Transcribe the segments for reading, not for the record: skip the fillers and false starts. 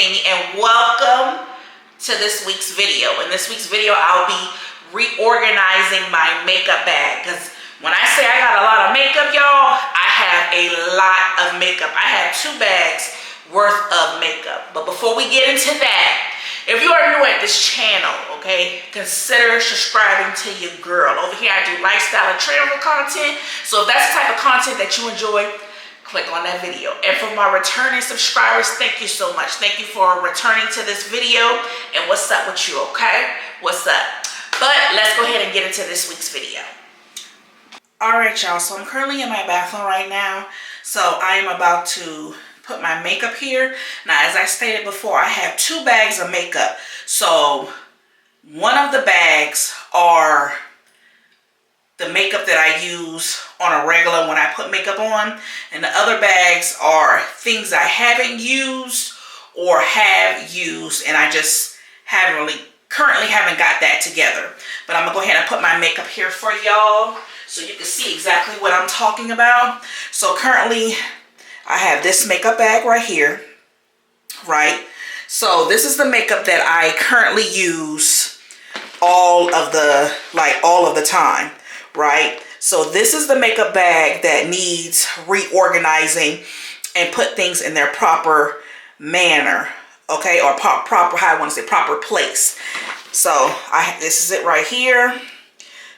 Amy, and welcome to this week's video. In this week's video, I'll be reorganizing my makeup bag, because when I say I got a lot of makeup, y'all, I have a lot of makeup. I have 2 bags worth of makeup. But before we get into that, if you are new at this channel, okay, consider subscribing to your girl. Over here, I do lifestyle and travel content. So if that's the type of content that you enjoy, click on that video. And for my returning subscribers, thank you so much. Thank you for returning to this video. And what's up with you, okay? What's up? But let's go ahead and get into this week's video. All right, y'all. So I'm currently in my bathroom right now. So I am about to put my makeup here. Now, as I stated before, I have 2 bags of makeup. So one of the bags are the makeup that I use on a regular when I put makeup on, and the other bags are things I haven't used or have used, and I just currently haven't got that together. But I'm gonna go ahead and put my makeup here for y'all so you can see exactly what I'm talking about. So currently I have this makeup bag right here, right? So this is the makeup that I currently use all of the time, right? So this is the makeup bag that needs reorganizing and put things in their proper manner, okay? Or proper, how I want to say, proper place. So this is it right here.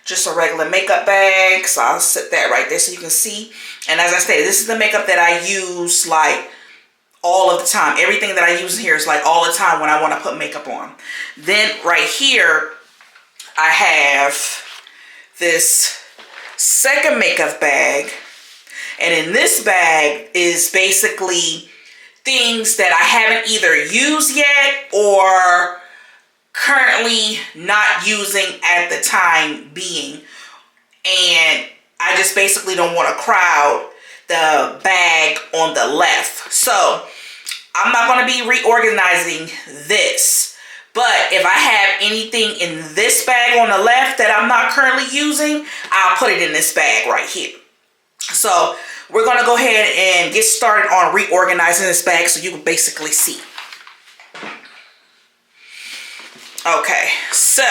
Just a regular makeup bag. So I'll set that right there so you can see. And as I stated, this is the makeup that I use like all of the time. Everything that I use in here is like all the time when I want to put makeup on. Then right here, I have this second makeup bag. And in this bag is basically things that I haven't either used yet or currently not using at the time being. And I just basically don't want to crowd the bag on the left. So I'm not going to be reorganizing this. But if I have anything in this bag on the left that I'm not currently using, I'll put it in this bag right here. So we're going to go ahead and get started on reorganizing this bag so you can basically see. Okay, so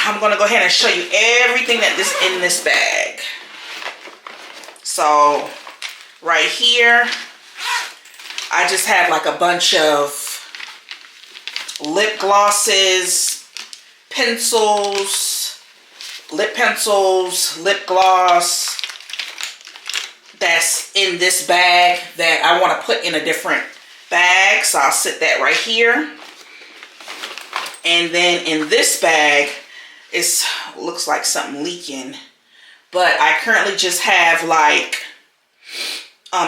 I'm going to go ahead and show you everything that is in this bag. So right here, I just have like a bunch of lip glosses, pencils, lip gloss that's in this bag that I want to put in a different bag. So I'll set that right here. And then in this bag, it looks like something leaking, but I currently just have like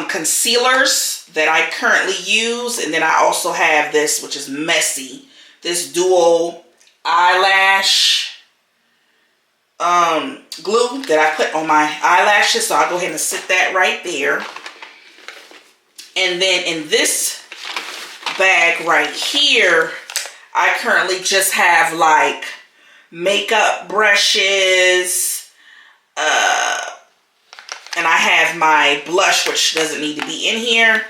concealers that I currently use. And then I also have this, which is messy, this dual eyelash glue that I put on my eyelashes. So I'll go ahead and sit that right there. And then in this bag right here, I currently just have like makeup brushes, and I have my blush, which doesn't need to be in here.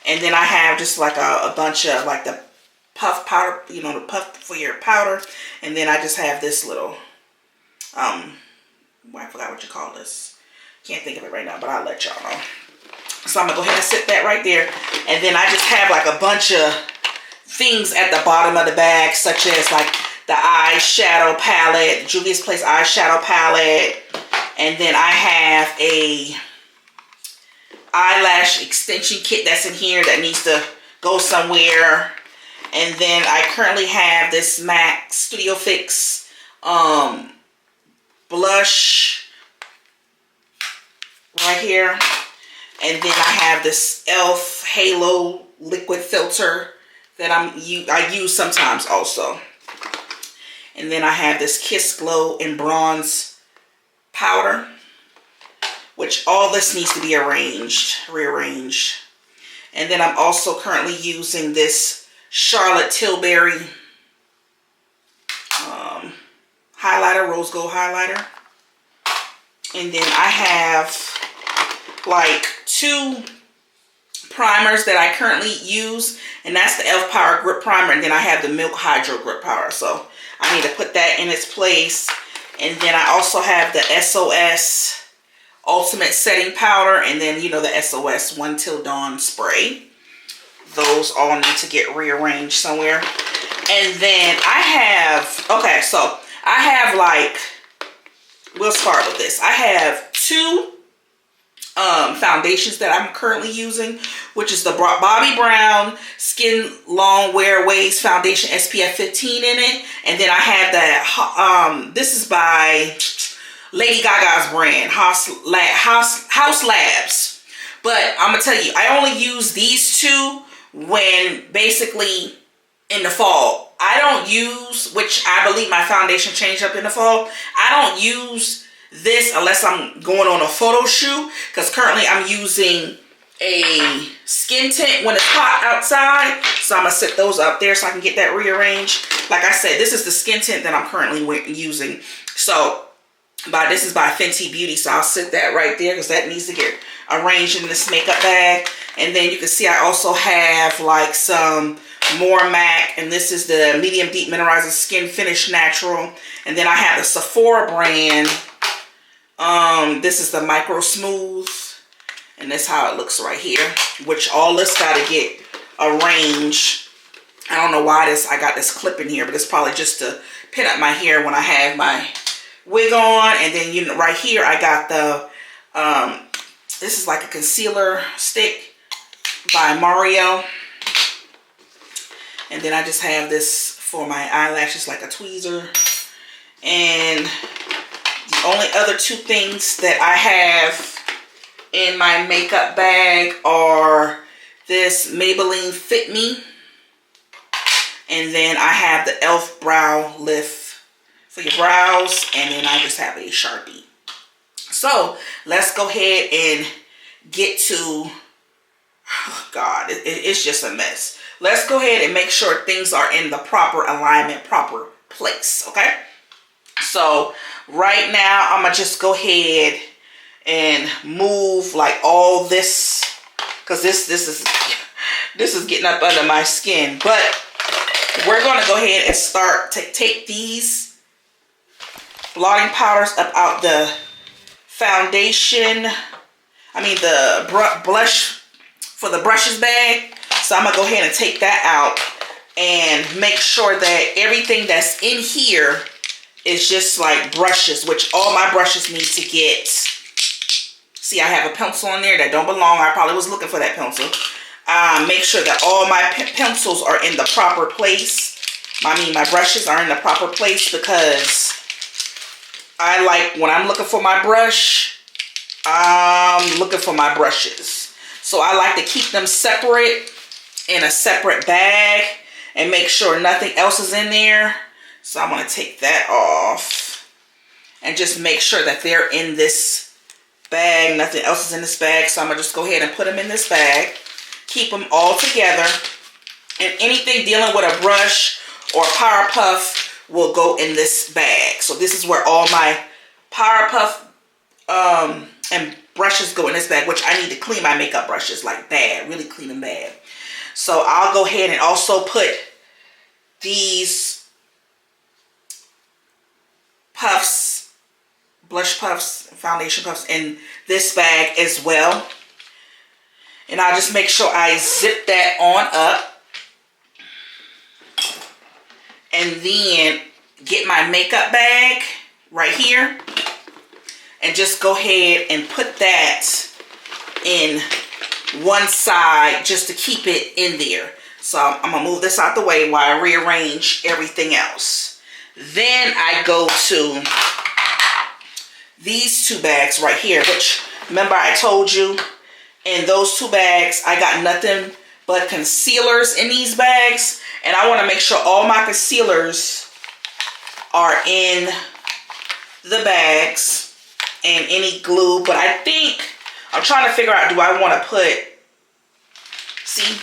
And then I have just like a bunch of like the puff powder, you know, the puff for your powder. And then I just have this little, I forgot what you call this. Can't think of it right now, but I'll let y'all know. So I'm gonna go ahead and set that right there. And then I just have like a bunch of things at the bottom of the bag, such as like the eyeshadow palette, Juvia's Place eyeshadow palette. And then I have a eyelash extension kit that's in here that needs to go somewhere. And then I currently have this MAC Studio Fix blush right here. And then I have this e.l.f. Halo liquid filter that I use sometimes also. And then I have this Kiss Glow in Bronze powder, which all this needs to be rearranged. And then I'm also currently using this Charlotte Tilbury highlighter, rose gold highlighter. And then I have like 2 primers that I currently use, and that's the Elf Power Grip Primer, and then I have the Milk Hydro Grip Power. So I need to put that in its place. And then I also have the SOS Ultimate Setting Powder, and then, you know, the SOS One Till Dawn Spray. Those all need to get rearranged somewhere. And then I have, okay, so I have like, we'll start with this. I have two foundations that I'm currently using, which is the Bobbi Brown Skin Long Wear Waves Foundation SPF 15 in it. And then I have that, this is by Lady Gaga's brand, House Labs. But I'm going to tell you, I only use these two when basically in the fall. I don't use, which I believe my foundation changed up in the fall. I don't use this unless I'm going on a photo shoot, because currently I'm using a skin tint when it's hot outside. So I'm going to set those up there so I can get that rearranged. Like I said, this is the skin tint that I'm currently using. So this is by Fenty Beauty. So I'll set that right there because that needs to get arranged in this makeup bag. And then you can see I also have like some more MAC, and this is the Medium Deep Mineralizing Skin Finish Natural. And then I have the Sephora brand. This is the Micro Smooth, and that's how it looks right here, which all this got to get arranged. I don't know why I got this clip in here, but it's probably just to pin up my hair when I have my wig on. And then, you know, right here I got the this is like a concealer stick by Mario. And then I just have this for my eyelashes, like a tweezer. And the only other two things that I have in my makeup bag are this Maybelline Fit Me. And then I have the e.l.f. Brow Lift for your brows. And then I just have a Sharpie. So let's go ahead and get to, oh God, it's just a mess. Let's go ahead and make sure things are in the proper alignment, proper place, okay? So right now, I'm gonna just go ahead and move like all this, because this is getting up under my skin. But we're gonna go ahead and start to take these blotting powders up out the foundation. I mean the blush for the brushes bag. So I'm gonna go ahead and take that out and make sure that everything that's in here is just like brushes, which all my brushes need to get. See, I have a pencil in there that don't belong. I probably was looking for that pencil. Make sure that all my pencils are in the proper place. I mean, my brushes are in the proper place, because I like, when I'm looking for my brush, I'm looking for my brushes. So I like to keep them separate in a separate bag and make sure nothing else is in there. So I'm going to take that off and just make sure that they're in this bag. Nothing else is in this bag. So I'm going to just go ahead and put them in this bag. Keep them all together. And anything dealing with a brush or Power Puff will go in this bag. So this is where all my Power Puff and brushes go in this bag, which I need to clean my makeup brushes like bad. Really clean them bad. So I'll go ahead and also put these puffs, blush puffs, foundation puffs in this bag as well. And I'll just make sure I zip that on up. And then get my makeup bag right here. And just go ahead and put that in one side just to keep it in there. So I'm going to move this out the way while I rearrange everything else. Then I go to these two bags right here, which, remember I told you, in those two bags, I got nothing but concealers in these bags. And I want to make sure all my concealers are in the bags and any glue. But I think, I'm trying to figure out, do I want to put, see,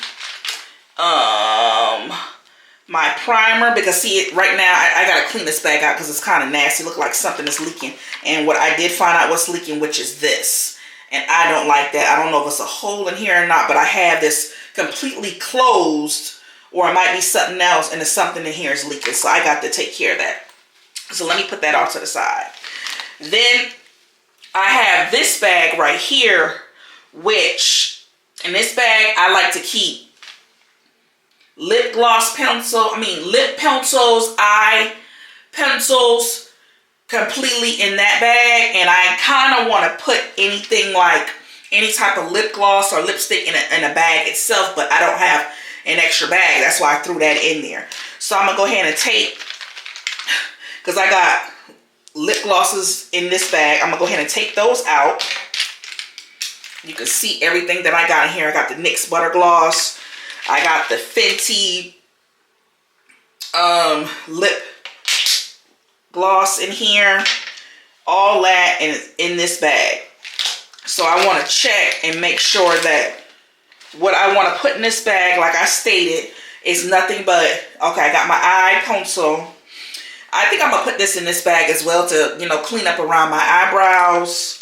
my primer, because see it right now, I got to clean this bag out because it's kind of nasty. Look like something is leaking. And what I did find out what's leaking, which is this. And I don't like that. I don't know if it's a hole in here or not, but I have this completely closed, or it might be something else, and it's something in here is leaking. So I got to take care of that. So let me put that off to the side. Then I have this bag right here, which in this bag I like to keep lip pencils, eye pencils completely in that bag. And I kind of want to put anything like any type of lip gloss or lipstick in a bag itself, but I don't have an extra bag. That's why I threw that in there. So I'm gonna go ahead and take, because I got lip glosses in this bag, I'm gonna go ahead and take those out. You can see everything that I got in here. I got the NYX Butter Gloss. I got the Fenty lip gloss in here. All that in this bag. So I want to check and make sure that what I want to put in this bag, like I stated, is nothing but, okay, I got my eye pencil. I think I'm going to put this in this bag as well to, you know, clean up around my eyebrows.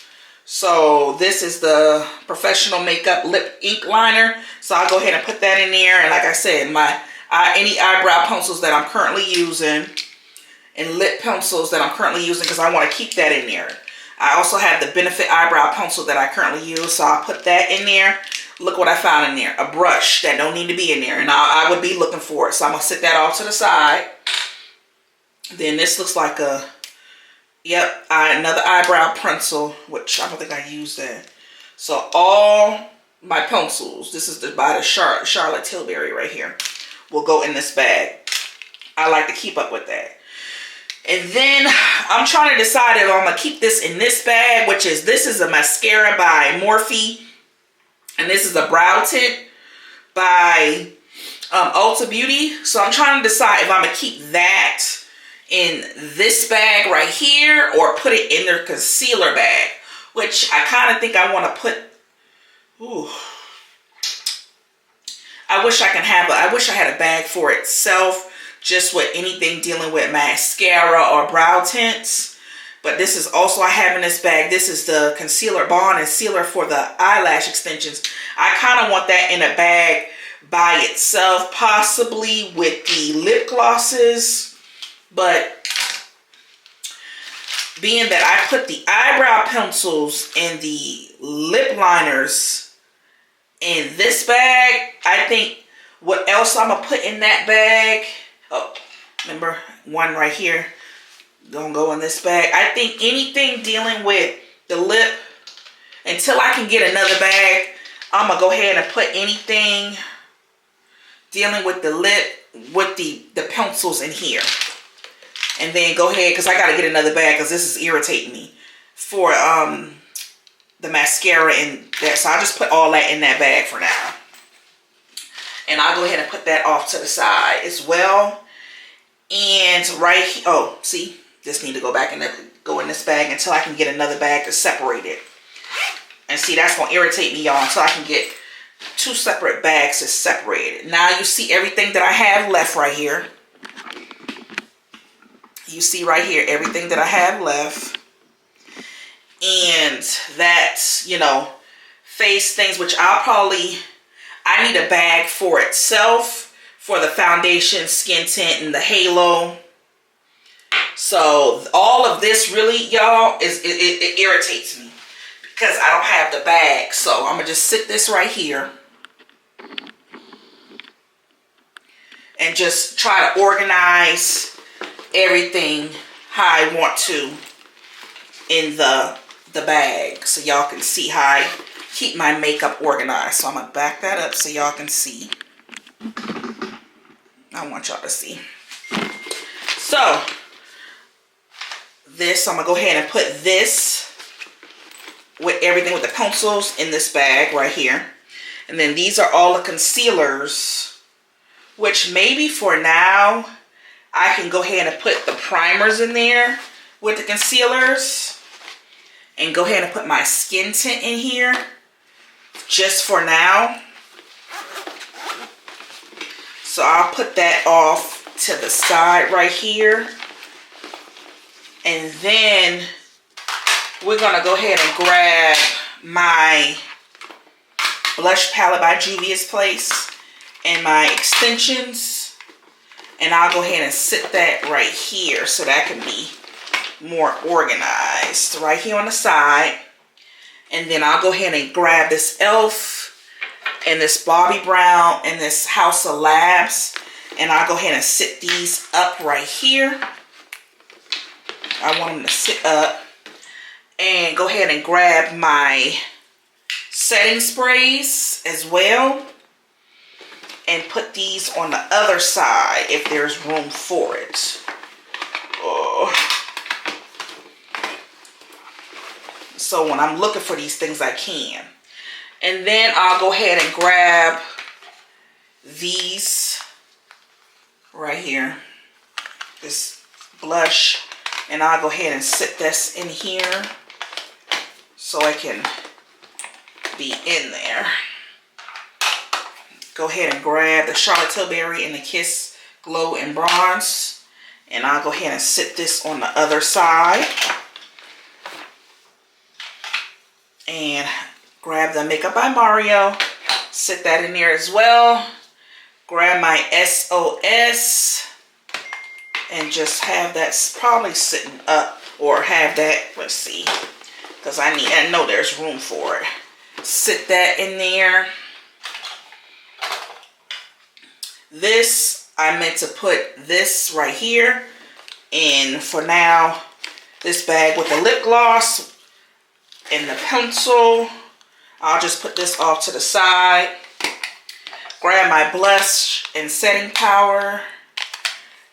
So this is the Professional Makeup Lip Ink Liner. So I'll go ahead and put that in there. And like I said, any eyebrow pencils that I'm currently using and lip pencils that I'm currently using, because I want to keep that in there. I also have the Benefit Eyebrow Pencil that I currently use. So I'll put that in there. Look what I found in there. A brush that don't need to be in there. And I would be looking for it. So I'm going to set that off to the side. Then this looks like a... Yep, another eyebrow pencil, which I don't think I used that. So all my pencils, this is by the Charlotte Tilbury right here, will go in this bag. I like to keep up with that. And then I'm trying to decide if I'm going to keep this in this bag, which is, this is a mascara by Morphe. And this is a brow tint by Ulta Beauty. So I'm trying to decide if I'm going to keep that in this bag right here or put it in their concealer bag, which I kind of think I want to put. Ooh, I wish I had a bag for itself, just with anything dealing with mascara or brow tints. But this is also I have in this bag. This is the concealer, bond and sealer for the eyelash extensions. I kind of want that in a bag by itself, possibly with the lip glosses. But being that I put the eyebrow pencils and the lip liners in this bag, I think what else I'm going to put in that bag. Oh, remember one right here. Gonna go in this bag. I think anything dealing with the lip, until I can get another bag, I'm going to go ahead and put anything dealing with the lip with the pencils in here. And then go ahead, because I got to get another bag because this is irritating me for the mascara and that. So I'll just put all that in that bag for now. And I'll go ahead and put that off to the side as well. And right here, oh, see, this need to go back and go in this bag until I can get another bag to separate it. And see, that's going to irritate me, y'all, until I can get two separate bags to separate it. Now you see everything that I have left right here. You see right here everything that I have left. And that's, you know, face things, which I need a bag for itself for the foundation, skin tint, and the halo. So all of this really, y'all, it irritates me because I don't have the bag. So I'm going to just sit this right here and just try to organize everything how I want to in the bag, so y'all can see how I keep my makeup organized. So I'm gonna back that up so y'all can see. I want y'all to see. So this, I'm gonna go ahead and put this with everything with the pencils in this bag right here. And then these are all the concealers, which maybe for now I can go ahead and put the primers in there with the concealers and go ahead and put my skin tint in here just for now. So I'll put that off to the side right here. And then we're going to go ahead and grab my blush palette by Juvia's Place and my extensions, and I'll go ahead and sit that right here so that can be more organized right here on the side. And then I'll go ahead and grab this e.l.f. and this Bobbi Brown and this House of Labs, and I'll go ahead and sit these up right here. I want them to sit up. And go ahead and grab my setting sprays as well and put these on the other side if there's room for it. Oh. So when I'm looking for these things, I can. And then I'll go ahead and grab these right here, this blush, and I'll go ahead and sit this in here so I can be in there. Go ahead and grab the Charlotte Tilbury and the Kiss Glow and Bronze, and I'll go ahead and sit this on the other side. And grab the Makeup by Mario, sit that in there as well. Grab my SOS and just have that probably sitting up, or have that, let's see, because I know there's room for it. Sit that in there. This, I meant to put this right here in, for now, this bag with the lip gloss and the pencil. I'll just put this off to the side. Grab my blush and setting powder,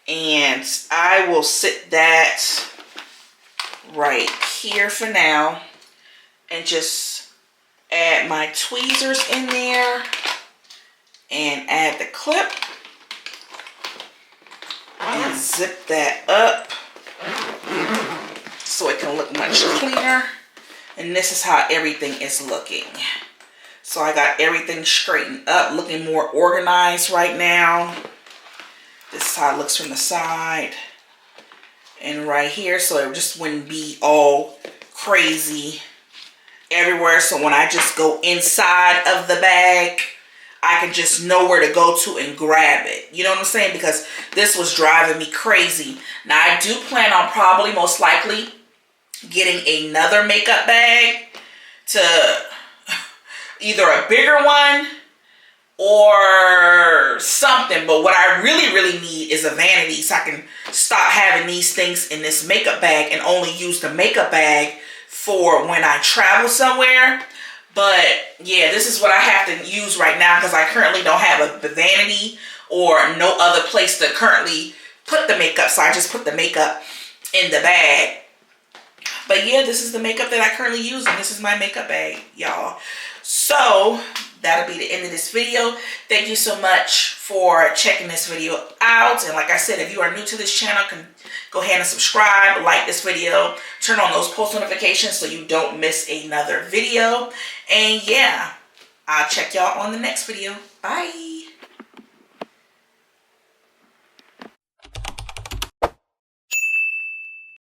and I will sit that right here for now, and just add my tweezers in there and add the clip and zip that up so it can look much cleaner. And this is how everything is looking. So I got everything straightened up, looking more organized right now. This is how it looks from the side and right here, so it just wouldn't be all crazy everywhere. So when I just go inside of the bag, I can just know where to go to and grab it. You know what I'm saying? Because this was driving me crazy. Now I do plan on probably most likely getting another makeup bag, to either a bigger one or something. But what I really need is a vanity, so I can stop having these things in this makeup bag and only use the makeup bag for when I travel somewhere. But yeah, this is what I have to use right now because I currently don't have a vanity or no other place to currently put the makeup. So I just put the makeup in the bag. But yeah, this is the makeup that I currently use, and this is my makeup bag, y'all. So that'll be the end of this video. Thank you so much for checking this video out. And like I said, if you are new to this channel, go ahead and subscribe, like this video, turn on those post notifications so you don't miss another video. And yeah, I'll check y'all on the next video. Bye.